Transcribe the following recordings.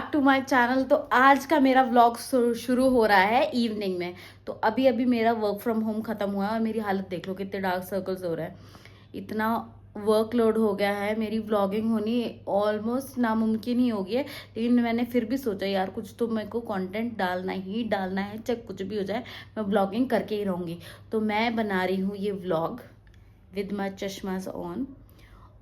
Back to my channel. तो आज का मेरा व्लॉग शुरू हो रहा है इवनिंग में। तो अभी अभी मेरा वर्क फ्रॉम होम खत्म हुआ है और मेरी हालत देख लो कितने डार्क सर्कल्स हो रहे हैं। इतना वर्कलोड हो गया है, मेरी व्लॉगिंग होनी ऑलमोस्ट नामुमकिन ही हो गई है। लेकिन मैंने फिर भी सोचा यार कुछ तो मेरे को कंटेंट डालना ही डालना है, चाहे कुछ भी हो जाए मैं व्लॉगिंग करके ही रहूँगी। तो मैं बना रही हूँ ये व्लॉग विद माई चश्माज ऑन।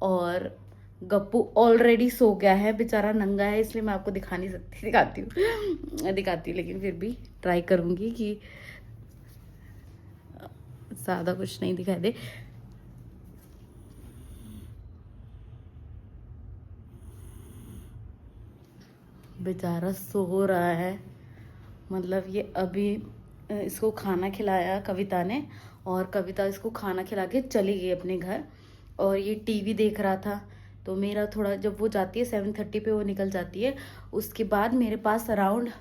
और गप्पू ऑलरेडी सो गया है, बेचारा नंगा है, इसलिए मैं आपको दिखा नहीं सकती। दिखाती हूँ लेकिन फिर भी ट्राई करूँगी कि ज़्यादा कुछ नहीं दिखाई दे। बेचारा सो रहा है, मतलब ये अभी इसको खाना खिलाया कविता ने, और कविता इसको खाना खिला के चली गई अपने घर। और ये टीवी देख रहा था। तो मेरा थोड़ा, जब वो जाती है 7:30 पे वो निकल जाती है, उसके बाद मेरे पास अराउंड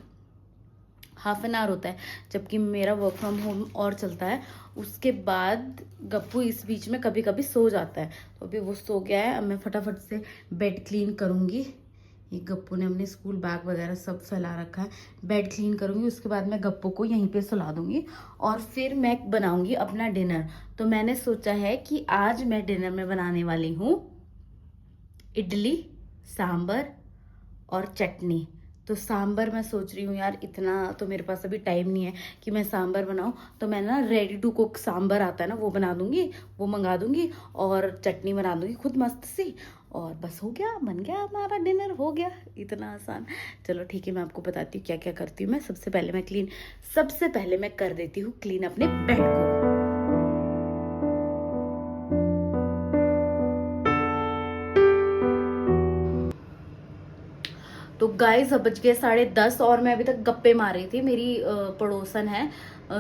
हाफ एन आवर होता है, जबकि मेरा वर्क फ्रॉम होम और चलता है। उसके बाद गप्पू इस बीच में कभी कभी सो जाता है। तो अभी वो सो गया है, अब मैं फटाफट से बेड क्लीन करूँगी। ये गप्पू ने अपने स्कूल बैग वगैरह सब फैला रखा है। बेड क्लीन करूँगी, उसके बाद मैं गप्पू को यहीं पे सुला दूँगी और फिर मैं बनाऊँगी अपना डिनर। तो मैंने सोचा है कि आज मैं डिनर में बनाने वाली हूँ इडली, सांभर और चटनी। तो सांभर मैं सोच रही हूँ यार, इतना तो मेरे पास अभी टाइम नहीं है कि मैं सांभर बनाऊँ। तो मैं ना रेडी टू कुक सांभर आता है ना, वो बना दूँगी, वो मंगा दूँगी और चटनी बना दूँगी खुद मस्त सी। और बस हो गया, बन गया हमारा डिनर, हो गया, इतना आसान। चलो ठीक है, मैं आपको बताती हूँ क्या क्या करती हूँ मैं। सबसे पहले मैं कर देती हूँ क्लीन अपने बेड को। तो गाइस अब बज गए 10:30 और मैं अभी तक गप्पे मार रही थी। मेरी पड़ोसन है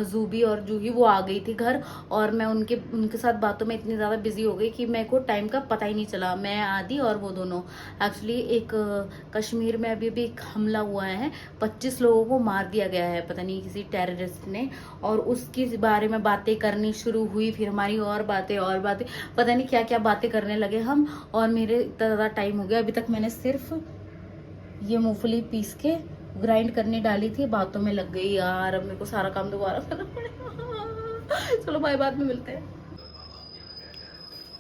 जूबी और जूही, वो आ गई थी घर और मैं उनके साथ बातों में इतनी ज़्यादा बिजी हो गई कि मेरे को टाइम का पता ही नहीं चला। मैं आदि और वो दोनों, एक्चुअली एक कश्मीर में अभी एक हमला हुआ है, 25 लोगों को मार दिया गया है, पता नहीं किसी टेररिस्ट ने। और उसके बारे में बातें करनी शुरू हुई, फिर हमारी और बातें पता नहीं क्या क्या बातें करने लगे हम। और मेरे इतना ज़्यादा टाइम हो गया, अभी तक मैंने सिर्फ ये मूंगफली पीस के ग्राइंड करने डाली थी, बातों में लग गई यार। अब मेरे को सारा काम दोबारा करना पड़ेगा। चलो बाय, बाद में मिलते हैं।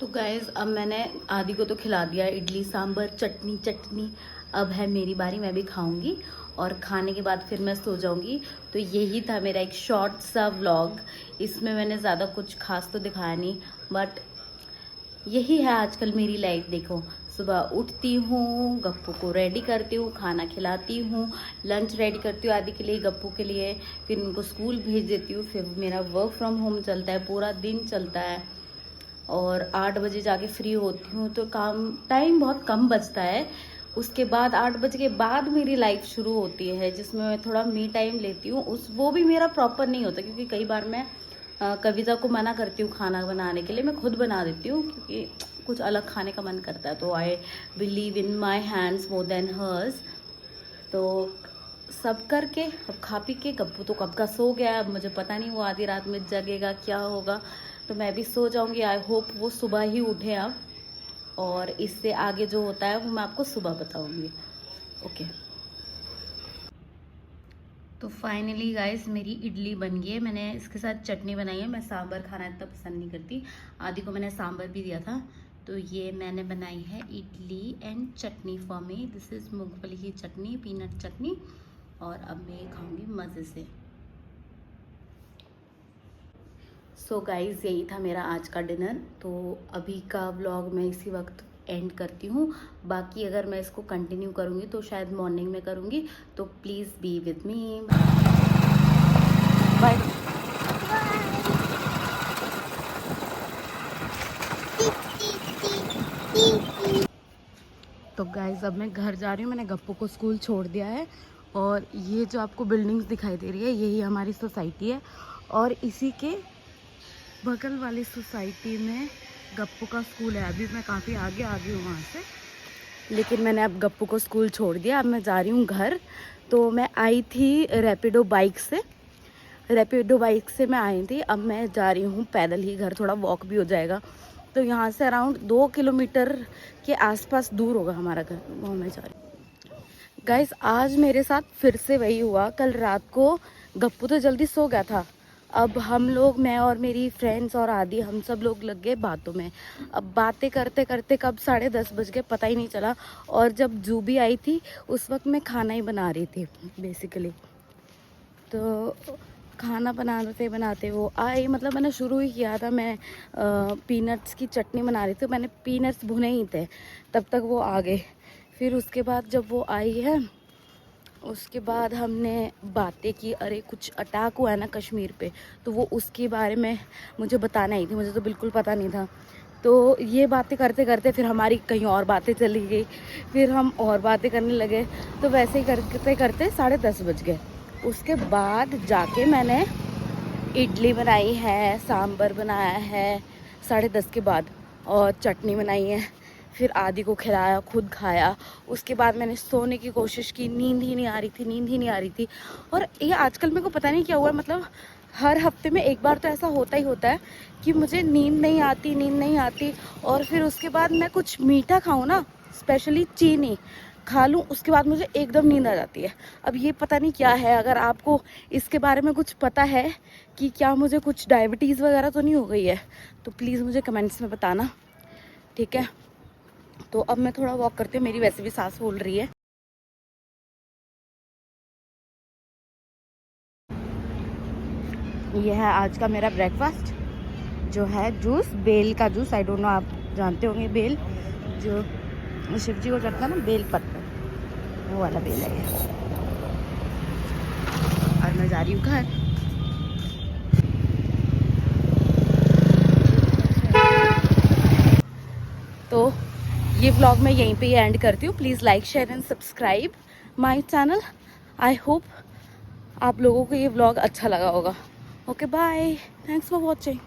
तो गाइज अब मैंने आदि को तो खिला दिया इडली सांभर चटनी। अब है मेरी बारी, मैं भी खाऊंगी और खाने के बाद फिर मैं सो जाऊंगी। तो यही था मेरा एक शॉर्ट सा व्लॉग। इसमें मैंने ज़्यादा कुछ खास तो दिखाया नहीं, बट यही है आजकल मेरी लाइफ। देखो, सुबह उठती हूँ, गप्पू को रेडी करती हूँ, खाना खिलाती हूँ, लंच रेडी करती हूँ आदि के लिए, गप्पू के लिए, फिर उनको स्कूल भेज देती हूँ। फिर मेरा वर्क फ्रॉम होम चलता है, पूरा दिन चलता है और 8 बजे जाके फ्री होती हूँ। तो काम टाइम बहुत कम बचता है। उसके बाद 8 बजे के बाद मेरी लाइफ शुरू होती है, जिसमें मैं थोड़ा मी टाइम लेती हूँ। वो भी मेरा प्रॉपर नहीं होता, क्योंकि कई बार मैं कविता को मना करती हूँ खाना बनाने के लिए, मैं खुद बना देती हूँ क्योंकि कुछ अलग खाने का मन करता है। तो I believe in my hands more than hers. तो सब करके अब खा पी के गप्पू तो कब का सो गया, अब मुझे पता नहीं वो आधी रात में जगेगा क्या होगा। तो मैं भी सो जाऊंगी। आई होप वो सुबह ही उठे अब, और इससे आगे जो होता है वो मैं आपको सुबह बताऊंगी। ओके। तो फाइनली गाइस मेरी इडली बन गई है। मैंने इसके साथ चटनी बनाई है, मैं सांभर खाना इतना पसंद नहीं करती। आदि को मैंने सांभर भी दिया था। तो ये मैंने बनाई है idli and chutney for me. This is मूंगफली की चटनी, पीनट चटनी। और अब मैं ये खाऊंगी मज़े से। सो गाइज़ यही था मेरा आज का डिनर। तो अभी का व्लॉग मैं इसी वक्त एंड करती हूँ। बाकी अगर मैं इसको कंटिन्यू करूँगी तो शायद मॉर्निंग में करूँगी। तो please be with me. Bye. तो गाइज़ अब मैं घर जा रही हूँ, मैंने गप्पू को स्कूल छोड़ दिया है। और ये जो आपको बिल्डिंग्स दिखाई दे रही है, यही हमारी सोसाइटी है। और इसी के बगल वाली सोसाइटी में गप्पू का स्कूल है। अभी मैं काफ़ी आगे आ गई हूँ वहाँ से, लेकिन मैंने अब गप्पू को स्कूल छोड़ दिया। अब मैं जा रही हूँ घर। तो मैं आई थी रैपिडो बाइक से मैं आई थी। अब मैं जा रही हूँ पैदल ही घर, थोड़ा वॉक भी हो जाएगा। तो यहाँ से अराउंड 2 किलोमीटर के आसपास दूर होगा हमारा घर, वहाँ मैं जा रही हूँ। गाइस आज मेरे साथ फिर से वही हुआ। कल रात को गप्पू तो जल्दी सो गया था। अब हम लोग, मैं और मेरी फ्रेंड्स और आदि, हम सब लोग लग गए बातों में। अब बातें करते करते कब 10:30 बज गए पता ही नहीं चला। और जब जूबी आई थी उस वक्त मैं खाना ही बना रही थी बेसिकली। तो खाना बनाते बनाते वो आई, मतलब मैंने शुरू ही किया था। मैं पीनट्स की चटनी बना रही थी, मैंने पीनट्स भुने ही थे, तब तक वो आ गए। फिर उसके बाद जब वो आई है उसके बाद हमने बातें की। अरे कुछ अटैक हुआ है ना कश्मीर पे, तो वो उसके बारे में मुझे बताना ही थी, मुझे तो बिल्कुल पता नहीं था। तो ये बातें करते करते फिर हमारी कहीं और बातें चली गई, फिर हम और बातें करने लगे। तो वैसे ही करते करते 10:30 बज गए। उसके बाद जाके मैंने इडली बनाई है, सांभर बनाया है 10:30 के बाद, और चटनी बनाई है। फिर आदि को खिलाया, खुद खाया। उसके बाद मैंने सोने की कोशिश की, नींद ही नहीं आ रही थी, नींद ही नहीं आ रही थी। और ये आजकल मेरे को पता नहीं क्या हुआ, मतलब हर हफ्ते में एक बार तो ऐसा होता ही होता है कि मुझे नींद नहीं आती, नींद नहीं आती। और फिर उसके बाद मैं कुछ मीठा खाऊं ना, स्पेशली चीनी खा लूँ, उसके बाद मुझे एकदम नींद आ जाती है। अब ये पता नहीं क्या है। अगर आपको इसके बारे में कुछ पता है कि क्या मुझे कुछ डायबिटीज़ वगैरह तो नहीं हो गई है, तो प्लीज़ मुझे कमेंट्स में बताना, ठीक है। तो अब मैं थोड़ा वॉक करती हूँ, मेरी वैसे भी सांस फूल रही है। ये है आज का मेरा ब्रेकफास्ट, जो है जूस, बेल का जूस। आई डोंट नो, आप जानते होंगे बेल, जो शिव जी को चढ़ता है ना, बेल पत्र, वो वाला बेल है ये। और मैं जा रही हूँ घर। तो ये व्लॉग मैं यहीं पे ही एंड करती हूँ। Please like, share and subscribe my channel. I hope आप लोगों को ये व्लॉग अच्छा लगा होगा। Okay bye, thanks for watching.